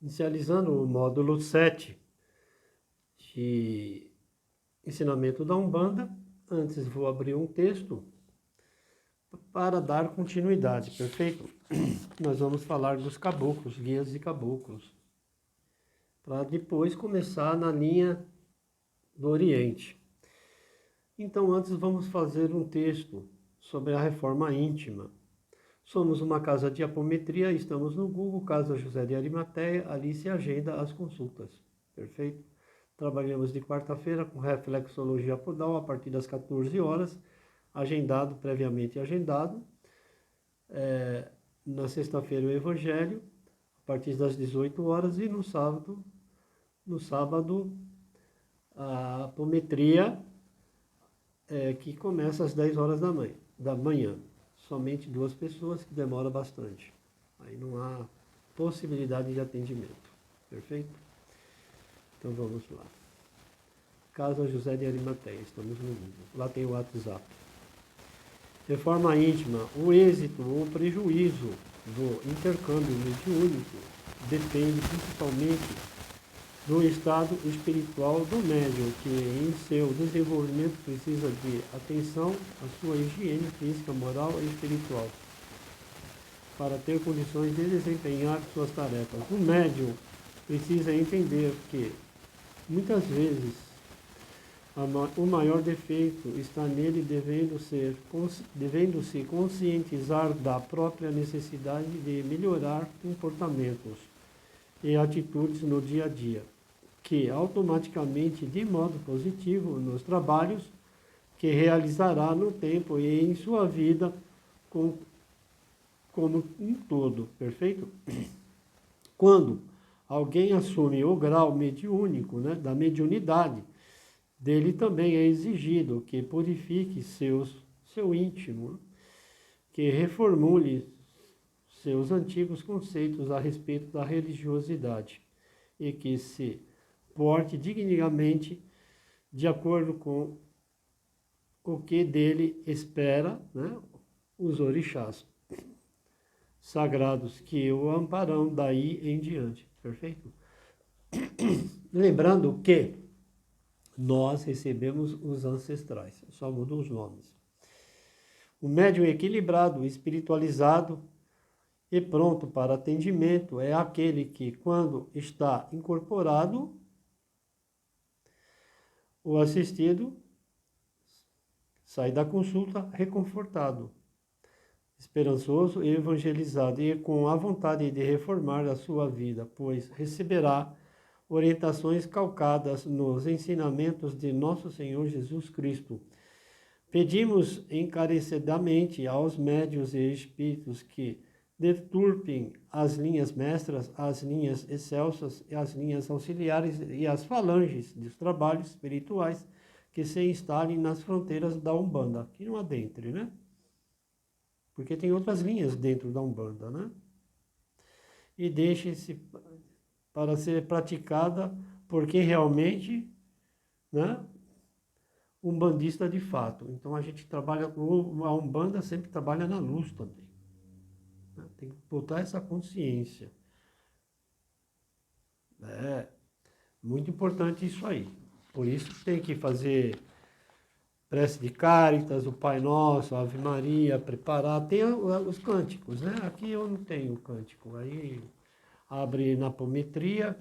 Inicializando o módulo 7 de ensinamento da Umbanda. Antes vou abrir um texto para dar continuidade, perfeito? Nós vamos falar dos caboclos, guias e caboclos, para depois começar na linha do Oriente. Então, antes vamos fazer um texto sobre a reforma íntima. Somos uma casa de apometria, estamos no Google, Casa José de Arimateia, ali se agenda as consultas, perfeito? Trabalhamos de quarta-feira com reflexologia podal a partir das 14 horas, previamente agendado. Na sexta-feira o Evangelho, a partir das 18 horas, e no sábado a apometria, que começa às 10 horas da manhã. Somente 2 pessoas, que demora bastante. Aí não há possibilidade de atendimento. Perfeito? Então vamos lá. Casa José de Arimateia, estamos no Google. Lá tem o WhatsApp. Reforma íntima. O êxito ou prejuízo do intercâmbio mediúnico depende principalmente do estado espiritual do médium, que em seu desenvolvimento precisa de atenção à sua higiene física, moral e espiritual, para ter condições de desempenhar suas tarefas. O médium precisa entender que, muitas vezes, o maior defeito está nele, devendo se conscientizar da própria necessidade de melhorar comportamentos e atitudes no dia a dia, que automaticamente, de modo positivo, nos trabalhos que realizará no tempo e em sua vida como um todo, perfeito? Quando alguém assume o grau mediúnico, da mediunidade, dele também é exigido que purifique seu íntimo, que reformule seus antigos conceitos a respeito da religiosidade e que se porte dignamente de acordo com o que dele espera, os orixás sagrados que o amparão daí em diante, perfeito? Lembrando que nós recebemos os ancestrais, só mudam os nomes. O médium equilibrado, espiritualizado e pronto para atendimento é aquele que, quando está incorporado, o assistido sai da consulta reconfortado, esperançoso e evangelizado, e com a vontade de reformar a sua vida, pois receberá orientações calcadas nos ensinamentos de nosso Senhor Jesus Cristo. Pedimos encarecidamente aos médiuns e espíritos que deturpem as linhas mestras, as linhas excelsas, as linhas auxiliares e as falanges dos trabalhos espirituais que se instalem nas fronteiras da Umbanda, que não adentre, Porque tem outras linhas dentro da Umbanda, E deixem-se para ser praticada por quem realmente, umbandista de fato. Então a gente trabalha, a Umbanda sempre trabalha na luz também. Tem que botar essa consciência. É muito importante isso aí. Por isso tem que fazer prece de Cáritas, o Pai Nosso, a Ave Maria, preparar. Tem os cânticos, Aqui eu não tenho cântico. Aí abre na apometria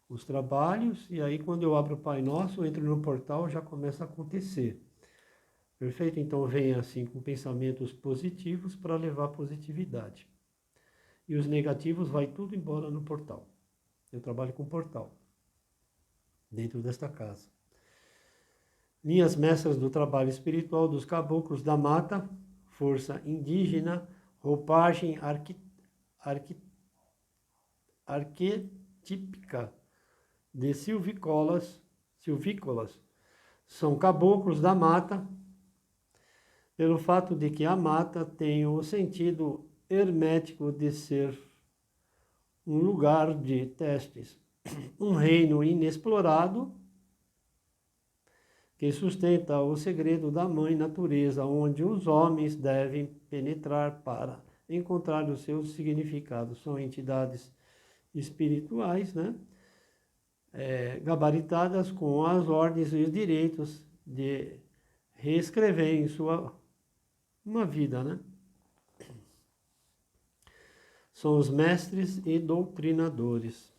os trabalhos, e aí quando eu abro o Pai Nosso, eu entro no portal, já começa a acontecer. Perfeito? Então vem assim com pensamentos positivos para levar positividade. E os negativos vai tudo embora no portal. Eu trabalho com portal, dentro desta casa. Linhas mestras do trabalho espiritual dos caboclos da mata, força indígena, roupagem arquetípica de silvícolas, são caboclos da mata, pelo fato de que a mata tem o sentido hermético de ser um lugar de testes, um reino inexplorado que sustenta o segredo da mãe natureza, onde os homens devem penetrar para encontrar os seus significados. São entidades espirituais, né? Gabaritadas com as ordens e os direitos de reescrever em sua uma vida, né? São os mestres e doutrinadores,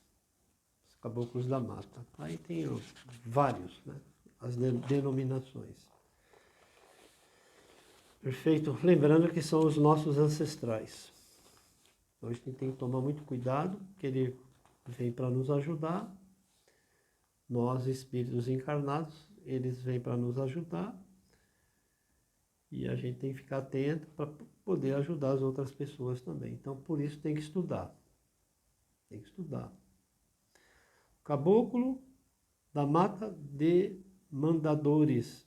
os caboclos da mata. Aí tem vários, né? As denominações. Perfeito? Lembrando que são os nossos ancestrais. Então a gente tem que tomar muito cuidado, que ele vem para nos ajudar. Nós, espíritos encarnados, eles vêm para nos ajudar. E a gente tem que ficar atento para poder ajudar as outras pessoas também. Então, por isso tem que estudar. Tem que estudar. Caboclo da mata de mandadores.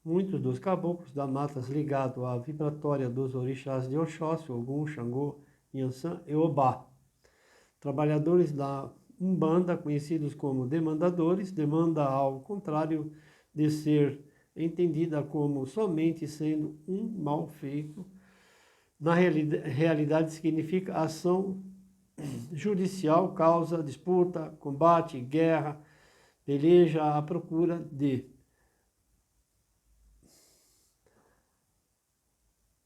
Muitos dos caboclos da mata ligados à vibratória dos orixás de Oxóssi, Ogum, Xangô, Inhansã e Obá. Trabalhadores da Umbanda, conhecidos como demandadores, demanda ao contrário de ser entendida como somente sendo um mal feito, na realidade significa ação judicial, causa, disputa, combate, guerra, peleja à procura de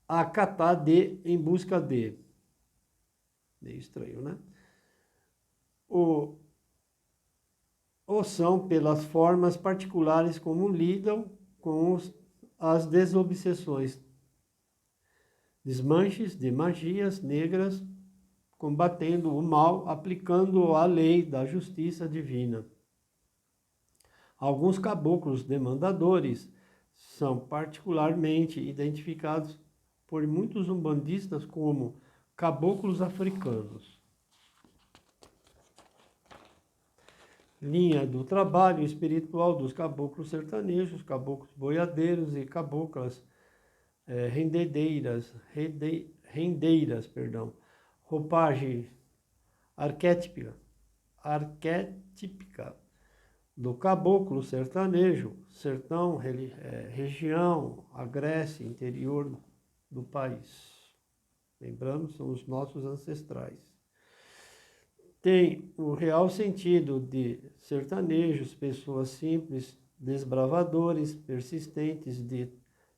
acatar de, em busca de. Meio estranho, né? Ou são pelas formas particulares como lidam com as desobsessões, desmanches de magias negras, combatendo o mal, aplicando a lei da justiça divina. Alguns caboclos demandadores são particularmente identificados por muitos umbandistas como caboclos africanos. Linha do trabalho espiritual dos caboclos sertanejos, caboclos boiadeiros e caboclas rendeiras, roupagem arquetípica do caboclo sertanejo, sertão, região, agreste, interior do país. Lembrando, são os nossos ancestrais. Tem o real sentido de sertanejos, pessoas simples, desbravadores, persistentes, de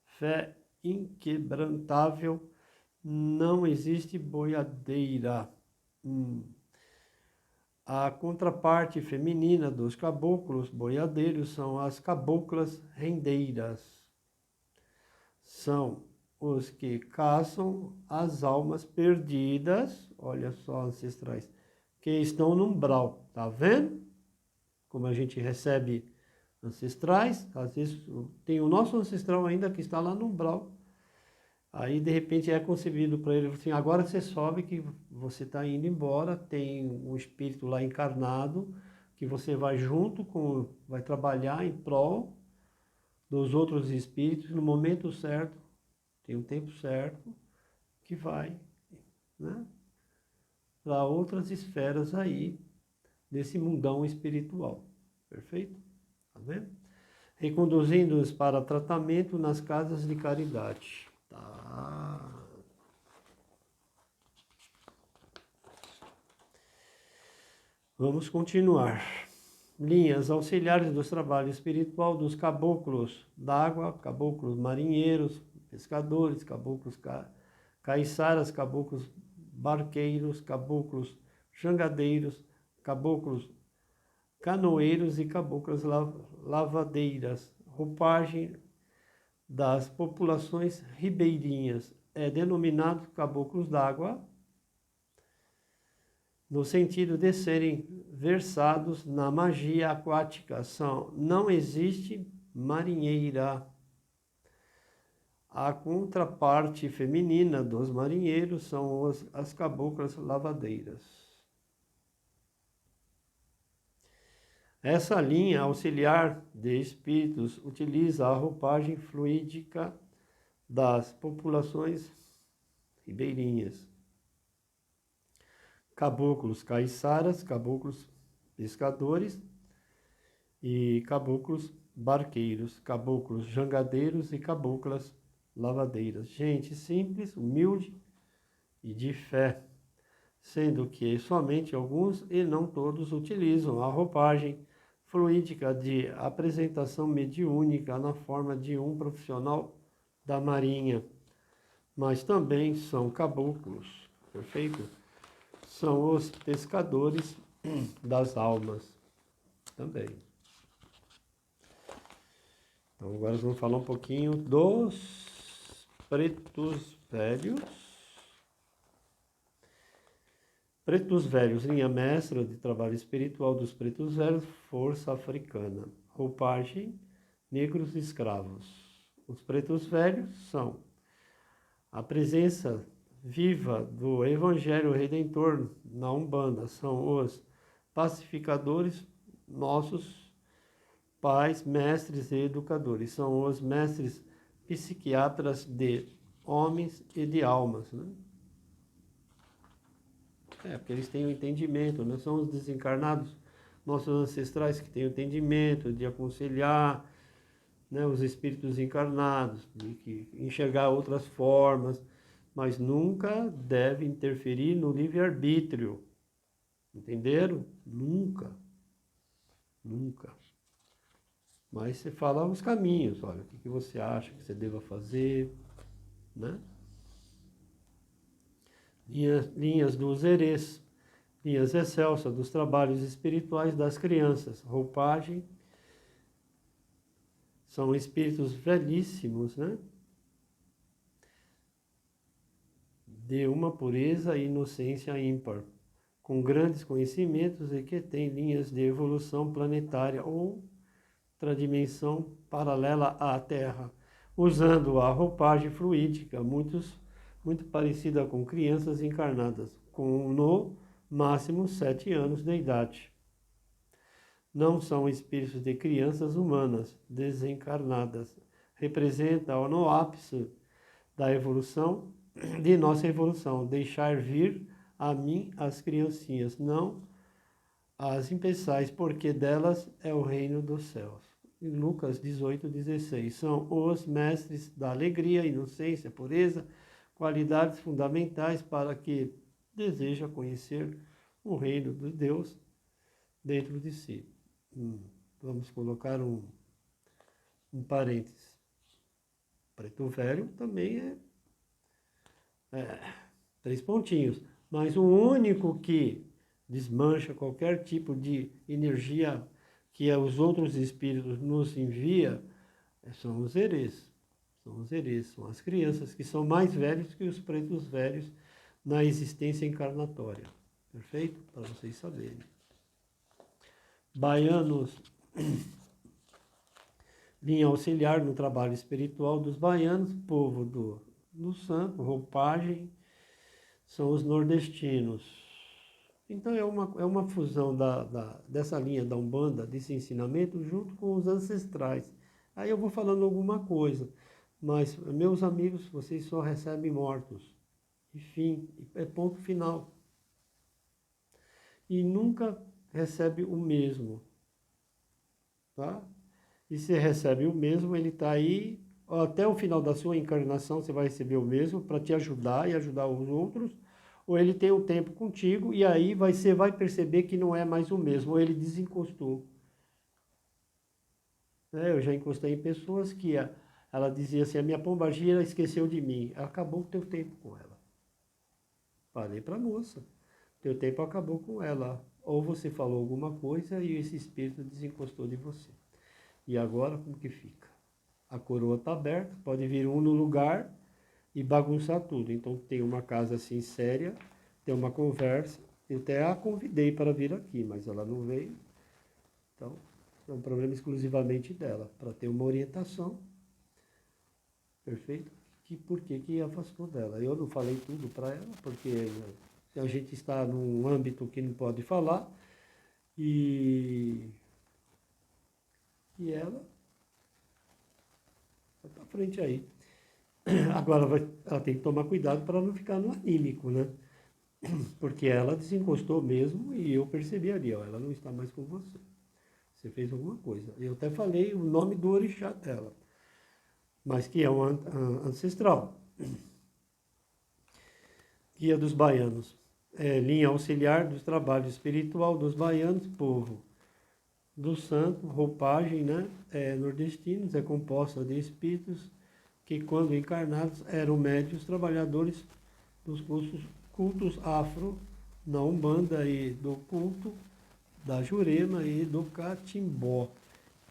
fé inquebrantável, não existe boiadeira. A contraparte feminina dos caboclos boiadeiros são as caboclas rendeiras. São os que caçam as almas perdidas, olha só, ancestrais, que estão no umbral, tá vendo? Como a gente recebe ancestrais, às vezes tem o nosso ancestral ainda que está lá no umbral, aí de repente é concebido para ele assim, agora você sobe que você está indo embora, tem um espírito lá encarnado, que você vai junto com, vai trabalhar em prol dos outros espíritos no momento certo, tem um tempo certo, que vai, né, para outras esferas aí, desse mundão espiritual. Perfeito? Tá vendo? Reconduzindo-os para tratamento nas casas de caridade. Tá. Vamos continuar. Linhas auxiliares dos trabalhos espiritual dos caboclos d'água, caboclos marinheiros, pescadores, caboclos caiçaras, caboclos barqueiros, caboclos jangadeiros, caboclos canoeiros e caboclas lavadeiras. Roupagem das populações ribeirinhas é denominado caboclos d'água, no sentido de serem versados na magia aquática. Não existe marinheira. A contraparte feminina dos marinheiros são as caboclas lavadeiras. Essa linha auxiliar de espíritos utiliza a roupagem fluídica das populações ribeirinhas. Caboclos caiçaras, caboclos pescadores e caboclos barqueiros, caboclos jangadeiros e caboclas lavadeiras. Gente simples, humilde e de fé. sendo que somente alguns e não todos utilizam a roupagem fluídica de apresentação mediúnica na forma de um profissional da marinha, mas também são caboclos, perfeito? São os pescadores das almas também. Então agora vamos falar um pouquinho dos pretos velhos. Pretos velhos, linha mestra de trabalho espiritual dos pretos velhos, força africana. Roupagem, negros escravos. Os pretos velhos são a presença viva do Evangelho Redentor na Umbanda, são os pacificadores, nossos pais, mestres e educadores, são os mestres psiquiatras de homens e de almas, né? Porque eles têm o entendimento, né? São os desencarnados, nossos ancestrais que têm o entendimento de aconselhar, né, os espíritos encarnados, de que enxergar outras formas, mas nunca deve interferir no livre-arbítrio. Entenderam? Nunca. Nunca. Mas você fala os caminhos, olha, o que você acha que você deva fazer, né? Linhas dos herês, linhas excelsas dos trabalhos espirituais das crianças, roupagem, são espíritos velhíssimos, né? De uma pureza e inocência ímpar, com grandes conhecimentos e que têm linhas de evolução planetária ou outra dimensão paralela à Terra, usando a roupagem fluídica, muito parecida com crianças encarnadas, com no máximo 7 anos de idade. Não são espíritos de crianças humanas desencarnadas. Representa no ápice da evolução, de nossa evolução, deixar vir a mim as criancinhas, não as impeçais, porque delas é o reino dos céus. Em Lucas 18:16, são os mestres da alegria, inocência, pureza, qualidades fundamentais para que deseja conhecer o reino de Deus dentro de si. Vamos colocar um parênteses. Preto velho também é 3 pontinhos, mas o único que desmancha qualquer tipo de energia que os outros espíritos nos envia são os herês. São os herês, são as crianças que são mais velhos que os pretos velhos na existência encarnatória. Perfeito? Para vocês saberem. Baianos, linha auxiliar no trabalho espiritual dos baianos, povo do santo, roupagem, são os nordestinos. Então é uma fusão dessa linha da Umbanda, desse ensinamento, junto com os ancestrais. Aí eu vou falando alguma coisa, mas, meus amigos, vocês só recebem mortos. Enfim, é ponto final. E nunca recebe o mesmo. Tá? E se recebe o mesmo, ele está aí, até o final da sua encarnação você vai receber o mesmo para te ajudar e ajudar os outros, ou ele tem um tempo contigo e aí você vai perceber que não é mais o mesmo, ou ele desencostou. Eu já encostei em pessoas que ela dizia assim, a minha pombagira esqueceu de mim, acabou o teu tempo com ela. Falei para a moça, teu tempo acabou com ela, ou você falou alguma coisa e esse espírito desencostou de você. E agora como que fica? A coroa está aberta, pode vir um no lugar e bagunçar tudo. Então tem uma casa assim séria, tem uma conversa. Eu até a convidei para vir aqui, mas ela não veio. Então é um problema exclusivamente dela, para ter uma orientação. Perfeito? Por que afastou dela? Eu não falei tudo para ela, porque a gente está num âmbito que não pode falar. E ela vai para frente aí. Agora ela tem que tomar cuidado para não ficar no anímico, né? Porque ela desencostou mesmo e eu percebi ali, ó, ela não está mais com você. Você fez alguma coisa. Eu até falei o nome do orixá dela, mas que é um ancestral. Guia dos baianos. linha auxiliar do trabalho espiritual dos baianos, povo do santo, roupagem, né, nordestinos, é composta de espíritos que, quando encarnados, eram médios trabalhadores dos cultos afro, da Umbanda e do culto da Jurema e do Catimbó,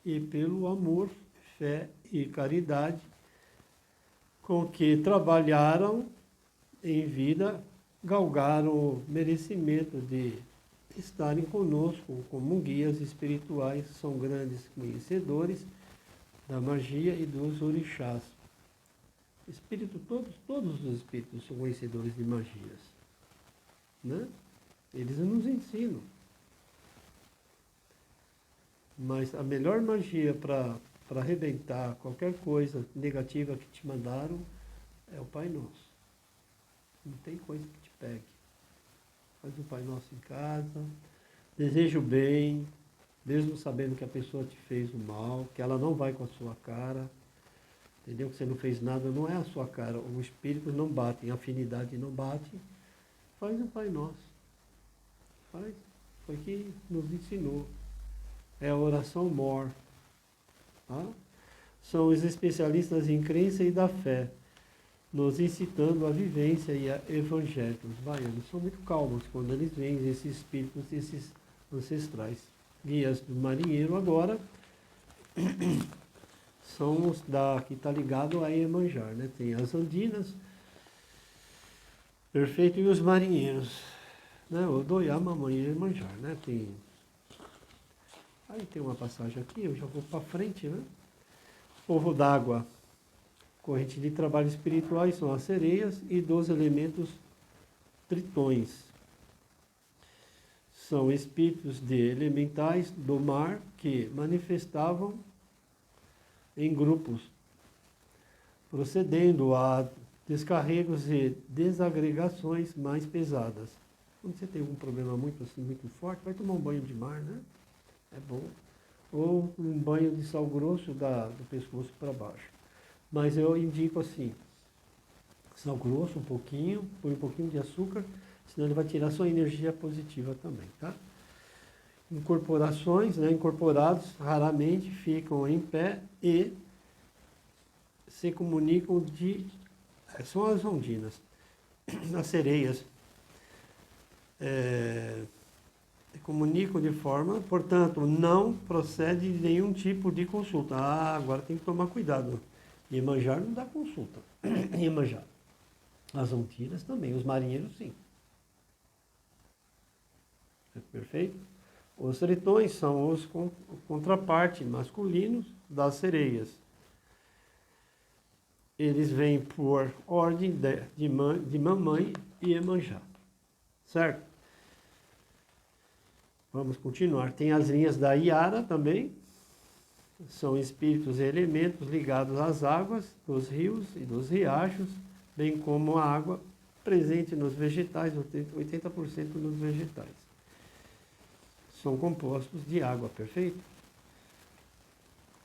e pelo amor, fé e caridade com que trabalharam em vida, galgaram o merecimento de estarem conosco como guias espirituais, são grandes conhecedores da magia e dos orixás. Todos os espíritos são conhecedores de magias, né? Eles nos ensinam. Mas a melhor magia para arrebentar qualquer coisa negativa que te mandaram é o Pai Nosso. Não tem coisa que te pegue. Faz o Pai Nosso em casa, deseja o bem, mesmo sabendo que a pessoa te fez o mal, que ela não vai com a sua cara, entendeu? Que você não fez nada, não é a sua cara. Os espíritos não batem, a afinidade não bate. Faz o Pai Nosso. Faz. Foi que nos ensinou. É a oração mor. Tá? São os especialistas em crença e da fé, nos incitando a vivência e a evangelho. Os baianos são muito calmos quando eles veem esses espíritos, esses ancestrais. Guias do marinheiro agora são os que está ligado a Iemanjá, né? Tem as andinas, perfeito, e os marinheiros, né? O Doiá, Mamãe e Iemanjá, né? Aí tem uma passagem aqui, eu já vou para frente, né? Povo d'água, corrente de trabalho espirituais são as sereias e dos elementos tritões. São espíritos de elementais do mar que manifestavam em grupos, procedendo a descarregos e desagregações mais pesadas. Quando você tem algum problema muito forte, vai tomar um banho de mar, né? É bom. Ou um banho de sal grosso do pescoço para baixo. Mas eu indico assim, sal grosso um pouquinho, põe um pouquinho de açúcar, senão ele vai tirar sua energia positiva também, tá? Incorporações, né, incorporados raramente ficam em pé e se comunicam são as ondinas, as sereias, comunicam de forma, portanto, não procede de nenhum tipo de consulta. Agora tem que tomar cuidado. Iemanjá não dá consulta. Iemanjá. As ondinas também, os marinheiros sim. Perfeito? Os tritões são os contraparte masculinos das sereias. Eles vêm por ordem de mamãe e Iemanjá. Certo? Vamos continuar. Tem as linhas da Iara também. São espíritos e elementos ligados às águas dos rios e dos riachos, bem como a água presente nos vegetais, 80% nos vegetais. São compostos de água, perfeito?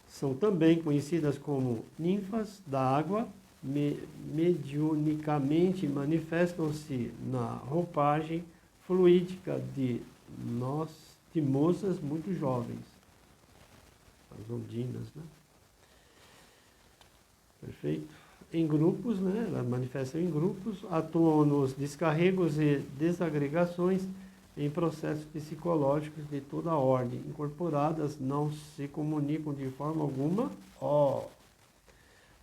São também conhecidas como ninfas da água, mediunicamente manifestam-se na roupagem fluídica de moças muito jovens, as ondinas, né? Perfeito? Em grupos, né? Elas manifestam em grupos, atuam nos descarregos e desagregações em processos psicológicos de toda a ordem, incorporadas, não se comunicam de forma alguma,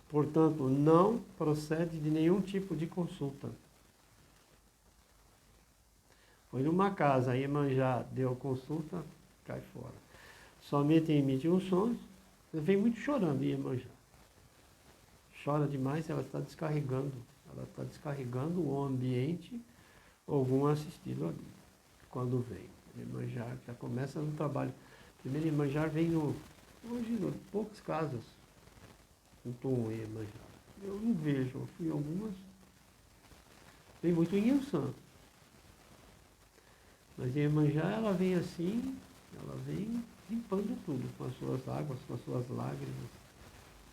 portanto, não procede de nenhum tipo de consulta. Foi numa casa, a Iemanjá deu consulta, cai fora. Somente emite uns sons, vem muito chorando, Iemanjá. Chora demais, ela está descarregando o ambiente, algum assistido ali, quando vem. Iemanjá já começa no trabalho. Primeiro Iemanjá vem hoje, poucas casas, com tom Iemanjá. Eu não vejo, eu fui em algumas, vem muito em Yansan. Mas Iemanjá, ela vem assim, ela vem limpando tudo, com as suas águas, com as suas lágrimas.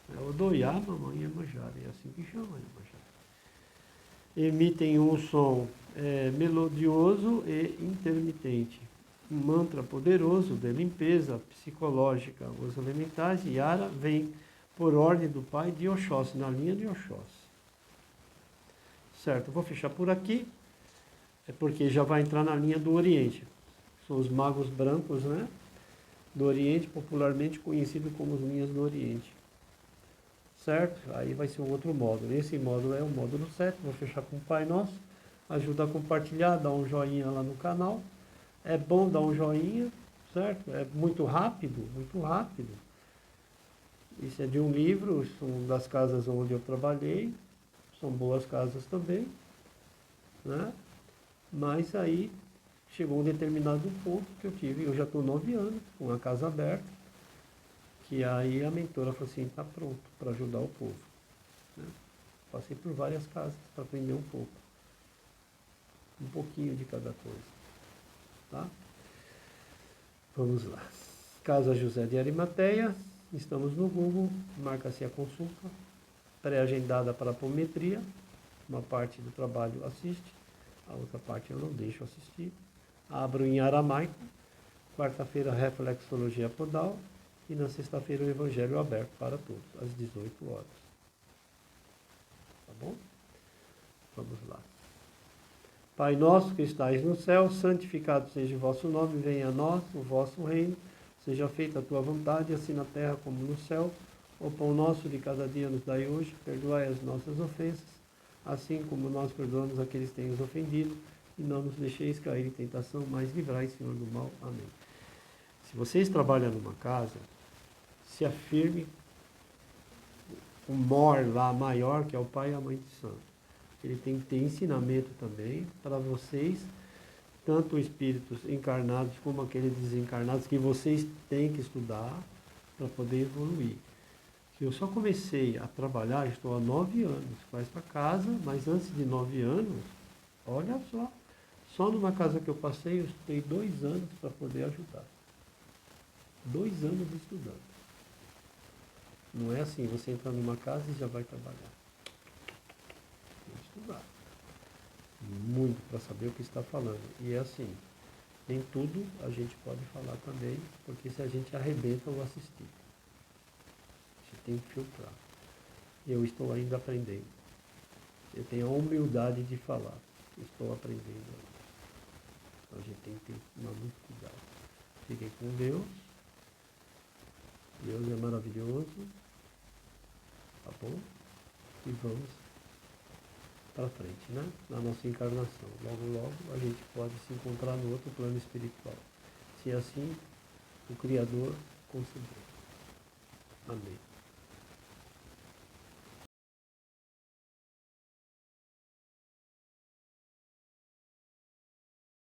É o Doiá, Mamãe Iemanjá, é assim que chama Iemanjá. Emitem um som melodioso e intermitente. Um mantra poderoso de limpeza psicológica. Os elementais Yara vem por ordem do pai de Oxóssi, na linha de Oxóssi. Certo, eu vou fechar por aqui, porque já vai entrar na linha do Oriente. São os magos brancos, né? Do Oriente, popularmente conhecido como as linhas do Oriente. Certo? Aí vai ser um outro módulo. Esse módulo é o módulo 7, vou fechar com o Pai Nosso. Ajuda a compartilhar, dá um joinha lá no canal. É bom dar um joinha, certo? É muito rápido, muito rápido. Isso é de um livro, são das casas onde eu trabalhei. São boas casas também, né? Mas aí chegou um determinado ponto que eu já estou 9 anos com a casa aberta, que aí a mentora falou assim, está pronto para ajudar o povo. Né? Passei por várias casas para aprender um pouco. Um pouquinho de cada coisa. Tá? Vamos lá. Casa José de Arimateia, estamos no Google, marca-se a consulta, pré-agendada para apometria, uma parte do trabalho assiste, a outra parte eu não deixo assistir. Abro em aramaico, quarta-feira reflexologia podal e na sexta-feira o evangelho aberto para todos, às 18 horas. Tá bom? Vamos lá. Pai nosso que estais no céu, santificado seja o vosso nome, venha a nós o vosso reino, seja feita a tua vontade, assim na terra como no céu. O pão nosso de cada dia nos dai hoje, perdoai as nossas ofensas, assim como nós perdoamos aqueles que têm nos ofendido, e não nos deixeis cair em tentação, mas livrai, Senhor, do mal. Amém. Se vocês trabalham numa casa, se afirme o mor lá maior, que é o pai e a mãe de santo. Ele tem que ter ensinamento também para vocês, tanto espíritos encarnados como aqueles desencarnados, que vocês têm que estudar para poder evoluir. Eu só comecei a trabalhar, estou há 9 anos, mais para casa, mas antes de 9 anos, olha só numa casa que eu passei, eu estudei 2 anos para poder ajudar. 2 anos estudando. Não é assim, você entra numa casa e já vai trabalhar. Tem que estudar. Muito para saber o que está falando. E é assim, nem tudo a gente pode falar também, porque se a gente arrebenta o assistir. Você tem que filtrar. Eu estou ainda aprendendo. Eu tenho a humildade de falar. Estou aprendendo ainda. Então a gente tem que tomar muito cuidado. Fiquem com Deus. Deus é maravilhoso. Tá bom? E vamos para frente, né? Na nossa encarnação. Logo, logo a gente pode se encontrar no outro plano espiritual. Se assim o Criador conceder. Amém.